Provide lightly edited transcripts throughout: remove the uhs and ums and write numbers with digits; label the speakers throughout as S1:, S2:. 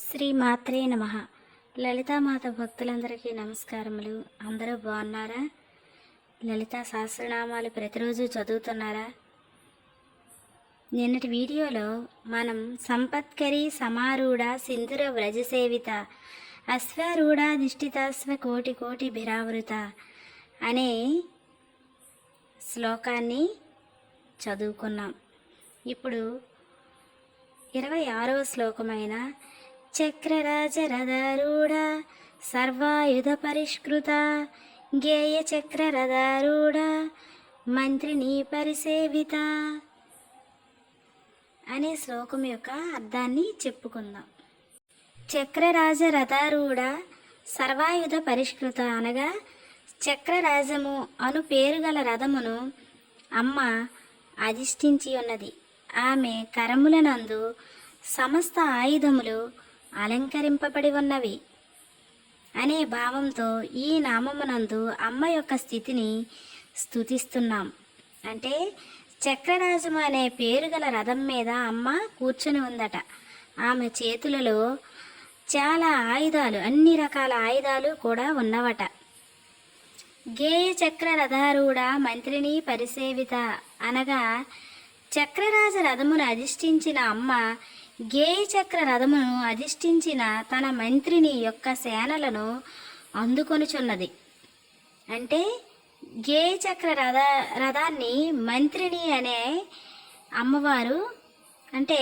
S1: శ్రీ మాత్రే నమః. లలితామాత భక్తులందరికీ నమస్కారములు. అందరూ బాగున్నారా? లలితా సహస్రనామాలు ప్రతిరోజు చదువుతున్నారా? నిన్నటి వీడియోలో మనం సంపత్కరి సమారూఢ సింధుర వ్రజసేవిత అశ్వారూఢ నిష్ఠితాశ్వ కోటి కోటి భిరావృత అనే శ్లోకాన్ని చదువుకున్నాం. ఇప్పుడు 26వ శ్లోకమైన చక్రరాజరథారూఢ సర్వాయుధ పరిష్కృత గేయ చక్రరథారూఢ మంత్రిని పరిసేవిత అనే శ్లోకం యొక్క అర్థాన్ని చెప్పుకుందాం. చక్రరాజరథారూఢ సర్వాయుధ పరిష్కృత అనగా చక్రరాజము అను పేరు గల రథమును అమ్మ అధిష్ఠించి ఉన్నది. ఆమె కరములనందు సమస్త ఆయుధములు అలంకరింపబడి ఉన్నవి అనే భావంతో ఈ నామమునందు అమ్మ యొక్క స్థితిని స్తుతిస్తున్నాం. అంటే చక్రరాజము అనే పేరు గల రథం మీద అమ్మ కూర్చొని ఉందట. ఆమె చేతులలో చాలా ఆయుధాలు, అన్ని రకాల ఆయుధాలు కూడా ఉన్నవట. గేయ చక్ర రథారూఢ మంత్రిని పరిసేవిత అనగా చక్రరాజ రథమును అధిష్ఠించిన అమ్మ గేయ చక్ర రథమును అధిష్ఠించిన తన మంత్రిని యొక్క సేనలను అందుకొనుచున్నది. అంటే గేయ చక్ర రథాన్ని మంత్రిని అనే అమ్మవారు, అంటే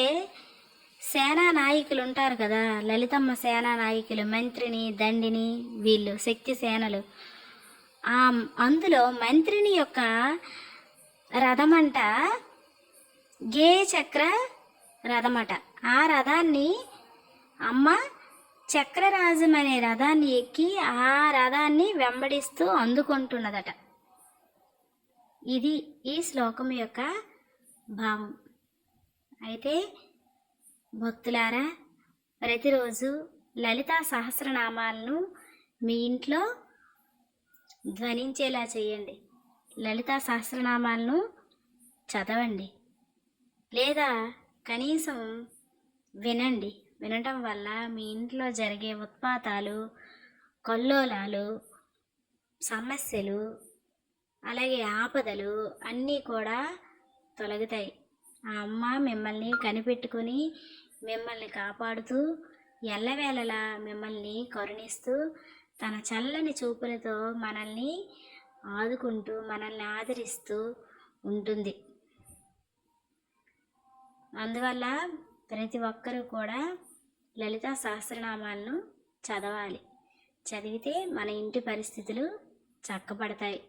S1: సేనా నాయకులు ఉంటారు కదా, లలితమ్మ సేనా నాయకులు, మంత్రిని, దండిని, వీళ్ళు శక్తి సేనలు. అందులో మంత్రిని యొక్క రథమంట గేయ చక్ర రథమట. ఆ రథాన్ని అమ్మ చక్రరాజం అనే రథాన్ని ఎక్కి ఆ రథాన్ని వెంబడిస్తూ అందుకుంటున్నదట. ఇది ఈ శ్లోకం యొక్క భావం. అయితే భక్తులారా, ప్రతిరోజు లలితా సహస్రనామాలను మీ ఇంట్లో ధ్వనించేలా చేయండి. లలితా సహస్రనామాలను చదవండి, లేదా కనీసం వినండి. వినటం వల్ల మీ ఇంట్లో జరిగే ఉత్పాతాలు, కల్లోలాలు, సమస్యలు, అలాగే ఆపదలు అన్నీ కూడా తొలగుతాయి. ఆ అమ్మ మిమ్మల్ని కనిపెట్టుకుని మిమ్మల్ని కాపాడుతూ ఎల్లవేళలా మిమ్మల్ని కరుణిస్తూ తన చల్లని చూపులతో మనల్ని ఆదుకుంటూ మనల్ని ఆదరిస్తూ ఉంటుంది. అందువల్ల ప్రతి ఒక్కరూ కూడా లలితా సహస్రనామాలను చదవాలి. చదివితే మన ఇంటి పరిస్థితులు చక్కబడతాయి.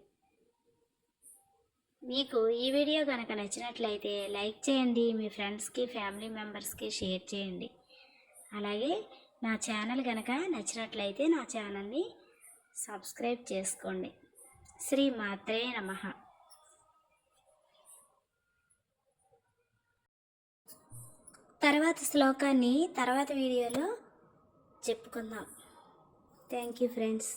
S1: మీకు ఈ వీడియో కనుక నచ్చినట్లయితే లైక్ చేయండి, మీ ఫ్రెండ్స్కి, ఫ్యామిలీ మెంబర్స్కి షేర్ చేయండి. అలాగే నా ఛానల్ కనుక నచ్చినట్లయితే నా ఛానల్ని సబ్స్క్రైబ్ చేసుకోండి. శ్రీ మాత్రే నమః. తర్వాత శ్లోకాన్ని తర్వాత వీడియోలో చెప్పుకుందాం. Thank you friends.